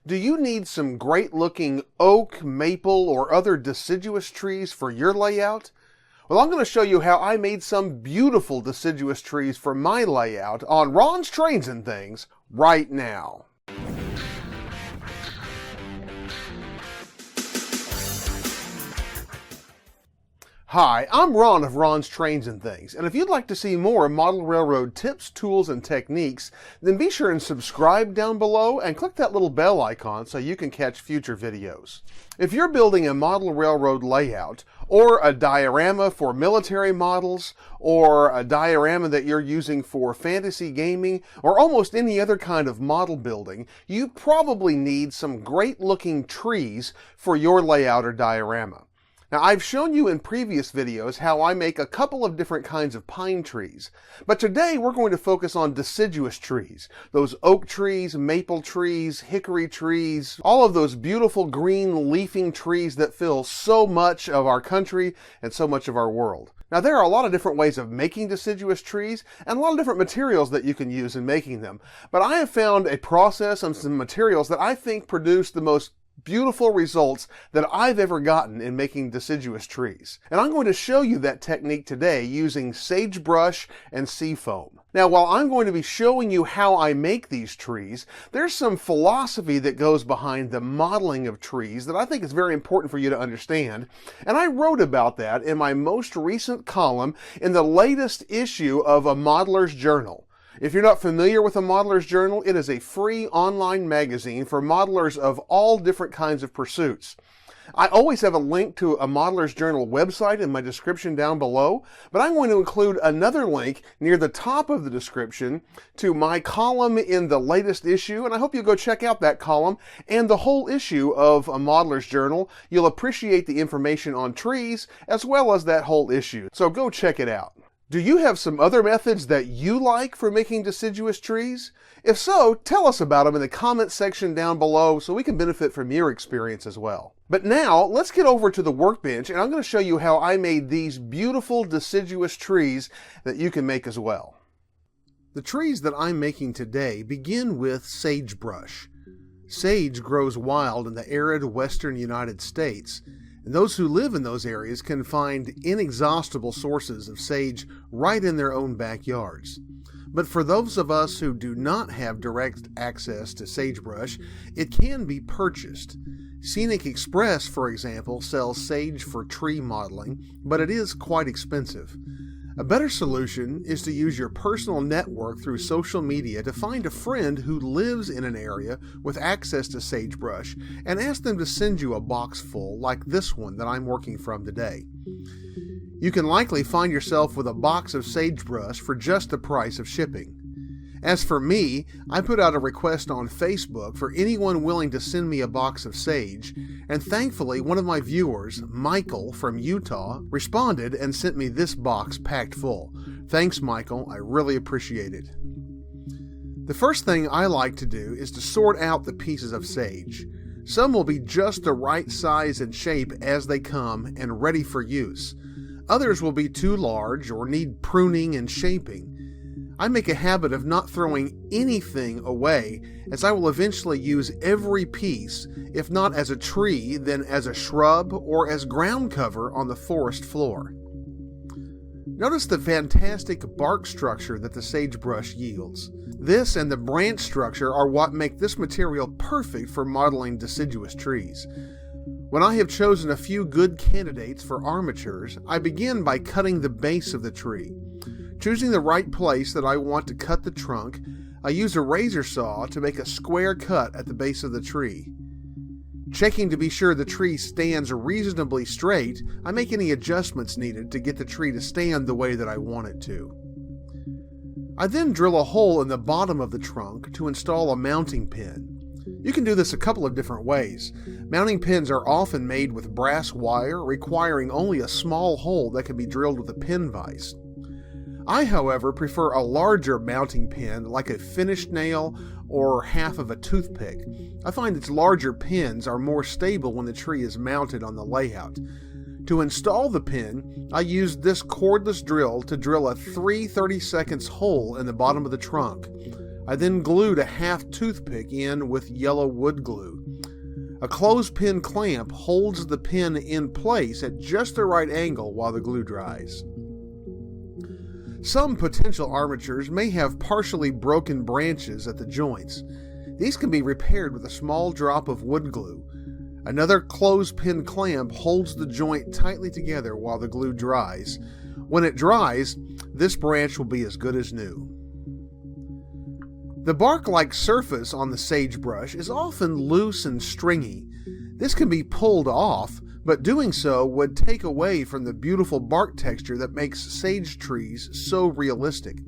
Do you need some great looking oak, maple, or other deciduous trees for your layout? Well, I'm going to show you how I made some beautiful deciduous trees for my layout on Ron's Trains and Things right now. Hi, I'm Ron of Ron's Trains and Things, and if you'd like to see more model railroad tips, tools, and techniques, then be sure and subscribe down below and click that little bell icon so you can catch future videos. If you're building a model railroad layout, or a diorama for military models, or a diorama that you're using for fantasy gaming, or almost any other kind of model building, you probably need some great looking trees for your layout or diorama. Now, I've shown you in previous videos how I make a couple of different kinds of pine trees, but today we're going to focus on deciduous trees, those oak trees, maple trees, hickory trees, all of those beautiful green leafing trees that fill so much of our country and so much of our world. Now, there are a lot of different ways of making deciduous trees and a lot of different materials that you can use in making them, but I have found a process and some materials that I think produce the most beautiful results that I've ever gotten in making deciduous trees. And I'm going to show you that technique today using sagebrush and seafoam. Now, while I'm going to be showing you how I make these trees, there's some philosophy that goes behind the modeling of trees that I think is very important for you to understand. And I wrote about that in my most recent column in the latest issue of A Modeler's Journal. If you're not familiar with A Modeler's Journal, it is a free online magazine for modelers of all different kinds of pursuits. I always have a link to A Modeler's Journal website in my description down below, but I'm going to include another link near the top of the description to my column in the latest issue, and I hope you'll go check out that column and the whole issue of A Modeler's Journal. You'll appreciate the information on trees as well as that whole issue, so go check it out. Do you have some other methods that you like for making deciduous trees? If so, tell us about them in the comment section down below so we can benefit from your experience as well. But now, let's get over to the workbench and I'm going to show you how I made these beautiful deciduous trees that you can make as well. The trees that I'm making today begin with sagebrush. Sage grows wild in the arid western United States, and those who live in those areas can find inexhaustible sources of sage right in their own backyards. But for those of us who do not have direct access to sagebrush, it can be purchased. Scenic Express, for example, sells sage for tree modeling, but it is quite expensive. A better solution is to use your personal network through social media to find a friend who lives in an area with access to sagebrush and ask them to send you a box full like this one that I'm working from today. You can likely find yourself with a box of sagebrush for just the price of shipping. As for me, I put out a request on Facebook for anyone willing to send me a box of sage, and thankfully one of my viewers, Michael from Utah, responded and sent me this box packed full. Thanks, Michael, I really appreciate it. The first thing I like to do is to sort out the pieces of sage. Some will be just the right size and shape as they come and ready for use. Others will be too large or need pruning and shaping. I make a habit of not throwing anything away, as I will eventually use every piece, if not as a tree, then as a shrub or as ground cover on the forest floor. Notice the fantastic bark structure that the sagebrush yields. This and the branch structure are what make this material perfect for modeling deciduous trees. When I have chosen a few good candidates for armatures, I begin by cutting the base of the tree. Choosing the right place that I want to cut the trunk, I use a razor saw to make a square cut at the base of the tree. Checking to be sure the tree stands reasonably straight, I make any adjustments needed to get the tree to stand the way that I want it to. I then drill a hole in the bottom of the trunk to install a mounting pin. You can do this a couple of different ways. Mounting pins are often made with brass wire, requiring only a small hole that can be drilled with a pin vise. I, however, prefer a larger mounting pin like a finished nail or half of a toothpick. I find its larger pins are more stable when the tree is mounted on the layout. To install the pin, I used this cordless drill to drill a 3/32 hole in the bottom of the trunk. I then glued a half toothpick in with yellow wood glue. A clothespin clamp holds the pin in place at just the right angle while the glue dries. Some potential armatures may have partially broken branches at the joints. These can be repaired with a small drop of wood glue. Another clothespin clamp holds the joint tightly together while the glue dries. When it dries, this branch will be as good as new. The bark-like surface on the sagebrush is often loose and stringy. This can be pulled off, but doing so would take away from the beautiful bark texture that makes sage trees so realistic.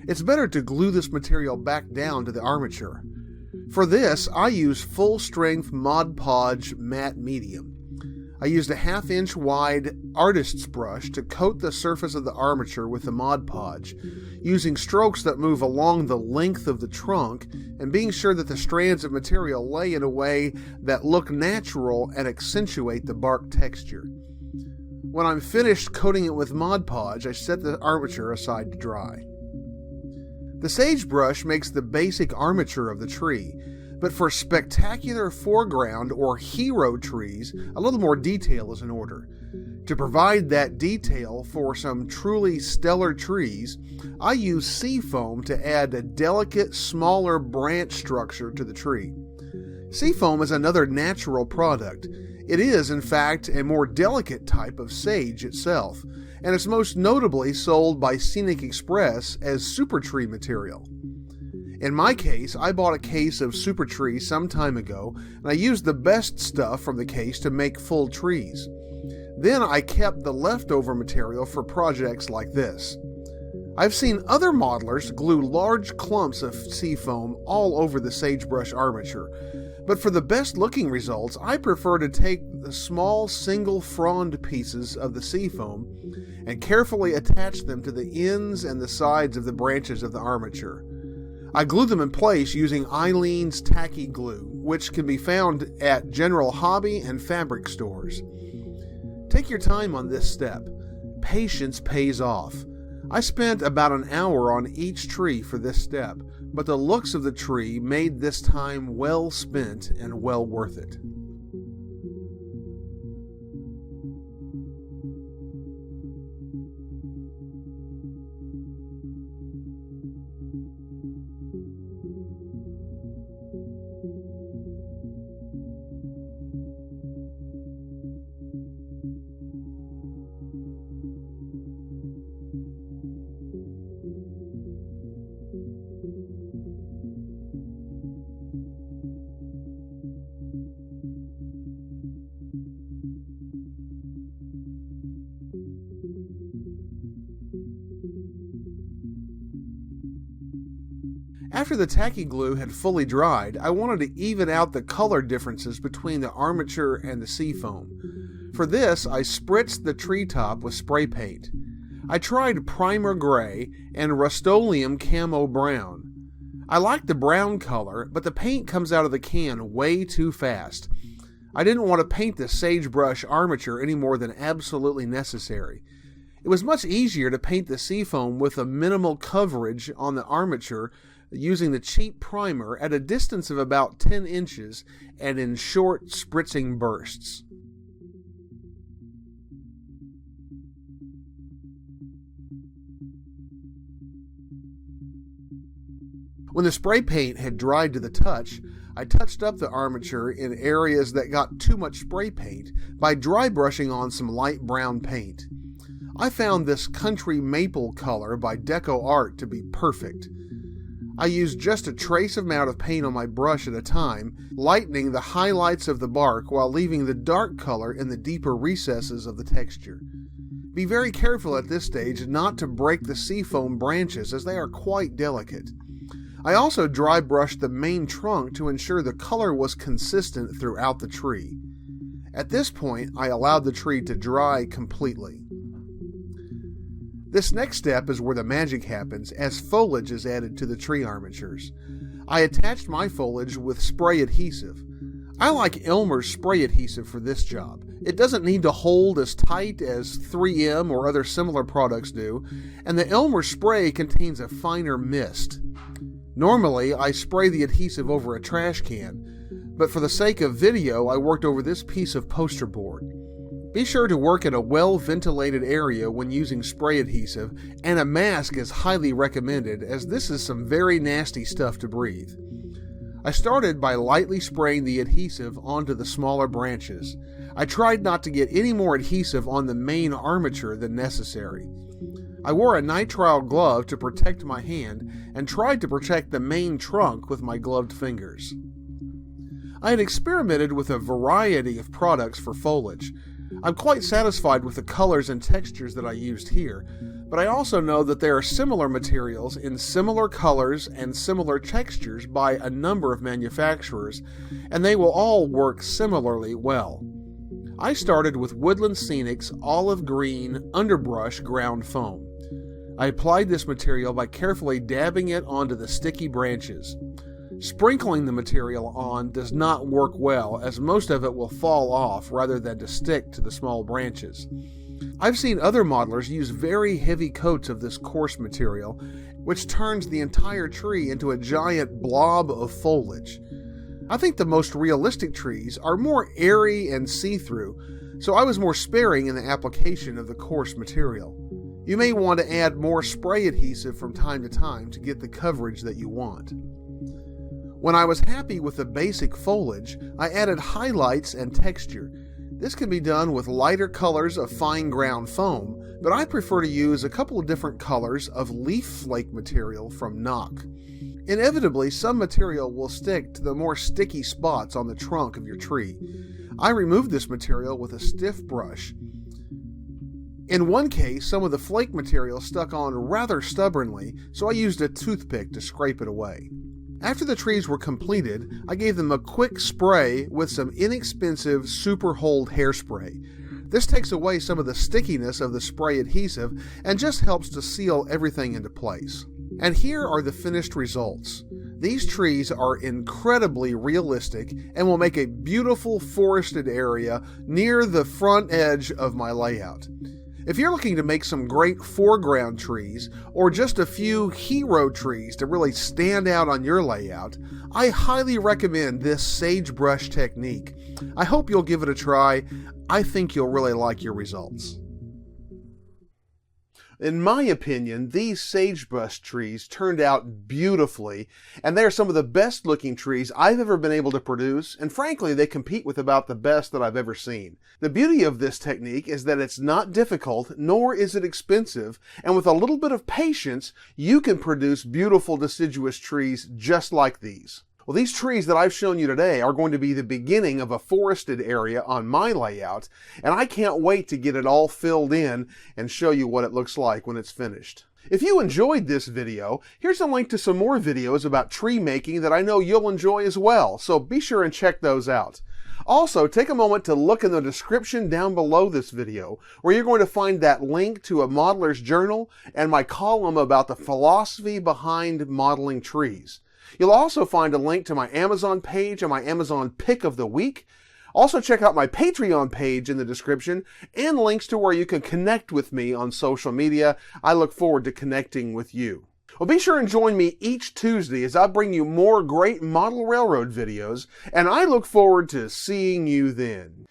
It's better to glue this material back down to the armature. For this, I use full-strength Mod Podge matte medium. I used a 1/2 inch wide artist's brush to coat the surface of the armature with the Mod Podge, using strokes that move along the length of the trunk and being sure that the strands of material lay in a way that look natural and accentuate the bark texture. When I'm finished coating it with Mod Podge, I set the armature aside to dry. The sagebrush makes the basic armature of the tree, but for spectacular foreground or hero trees, a little more detail is in order. To provide that detail for some truly stellar trees, I use sea foam to add a delicate, smaller branch structure to the tree. Sea foam is another natural product. It is, in fact, a more delicate type of sage itself, and it's most notably sold by Scenic Express as super tree material. In my case, I bought a case of super tree some time ago, and I used the best stuff from the case to make full trees. Then I kept the leftover material for projects like this. I've seen other modelers glue large clumps of sea foam all over the sagebrush armature, but for the best looking results, I prefer to take the small single frond pieces of the sea foam and carefully attach them to the ends and the sides of the branches of the armature. I glue them in place using Eileen's tacky glue, which can be found at general hobby and fabric stores. Take your time on this step. Patience pays off. I spent about an hour on each tree for this step, but the looks of the tree made this time well spent and well worth it. After the tacky glue had fully dried, I wanted to even out the color differences between the armature and the sea foam. For this, I spritzed the treetop with spray paint. I tried primer gray and Rust-Oleum camo brown. I like the brown color, but the paint comes out of the can way too fast. I didn't want to paint the sagebrush armature any more than absolutely necessary. It was much easier to paint the sea foam with a minimal coverage on the armature using the cheap primer at a distance of about 10 inches and in short spritzing bursts. When the spray paint had dried to the touch, I touched up the armature in areas that got too much spray paint by dry brushing on some light brown paint. I found this country maple color by Deco Art to be perfect. I used just a trace amount of paint on my brush at a time, lightening the highlights of the bark while leaving the dark color in the deeper recesses of the texture. Be very careful at this stage not to break the seafoam branches as they are quite delicate. I also dry brushed the main trunk to ensure the color was consistent throughout the tree. At this point, I allowed the tree to dry completely. This next step is where the magic happens as foliage is added to the tree armatures. I attached my foliage with spray adhesive. I like Elmer's spray adhesive for this job. It doesn't need to hold as tight as 3M or other similar products do, and the Elmer spray contains a finer mist. Normally, I spray the adhesive over a trash can, but for the sake of video, I worked over this piece of poster board. Be sure to work in a well-ventilated area when using spray adhesive, and a mask is highly recommended as this is some very nasty stuff to breathe. I started by lightly spraying the adhesive onto the smaller branches. I tried not to get any more adhesive on the main armature than necessary. I wore a nitrile glove to protect my hand and tried to protect the main trunk with my gloved fingers. I had experimented with a variety of products for foliage. I'm quite satisfied with the colors and textures that I used here, but I also know that there are similar materials in similar colors and similar textures by a number of manufacturers, and they will all work similarly well. I started with Woodland Scenic's olive green underbrush ground foam. I applied this material by carefully dabbing it onto the sticky branches. Sprinkling the material on does not work well, as most of it will fall off rather than to stick to the small branches. I've seen other modelers use very heavy coats of this coarse material, which turns the entire tree into a giant blob of foliage. I think the most realistic trees are more airy and see-through, so I was more sparing in the application of the coarse material. You may want to add more spray adhesive from time to time to get the coverage that you want. When I was happy with the basic foliage, I added highlights and texture. This can be done with lighter colors of fine ground foam, but I prefer to use a couple of different colors of leaf flake material from Nock. Inevitably, some material will stick to the more sticky spots on the trunk of your tree. I removed this material with a stiff brush. In one case, some of the flake material stuck on rather stubbornly, so I used a toothpick to scrape it away. After the trees were completed, I gave them a quick spray with some inexpensive Super Hold hairspray. This takes away some of the stickiness of the spray adhesive and just helps to seal everything into place. And here are the finished results. These trees are incredibly realistic and will make a beautiful forested area near the front edge of my layout. If you're looking to make some great foreground trees, or just a few hero trees to really stand out on your layout, I highly recommend this sagebrush technique. I hope you'll give it a try. I think you'll really like your results. In my opinion, these sagebrush trees turned out beautifully, and they are some of the best looking trees I've ever been able to produce, and frankly, they compete with about the best that I've ever seen. The beauty of this technique is that it's not difficult, nor is it expensive, and with a little bit of patience, you can produce beautiful deciduous trees just like these. Well, these trees that I've shown you today are going to be the beginning of a forested area on my layout, and I can't wait to get it all filled in and show you what it looks like when it's finished. If you enjoyed this video, here's a link to some more videos about tree making that I know you'll enjoy as well, so be sure and check those out. Also, take a moment to look in the description down below this video, where you're going to find that link to a modeler's journal and my column about the philosophy behind modeling trees. You'll also find a link to my Amazon page and my Amazon pick of the week. Also check out my Patreon page in the description and links to where you can connect with me on social media. I look forward to connecting with you. Well, be sure and join me each Tuesday as I bring you more great model railroad videos, and I look forward to seeing you then.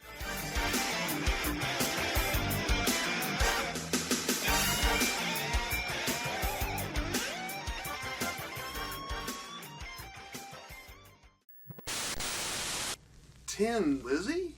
Lizzie?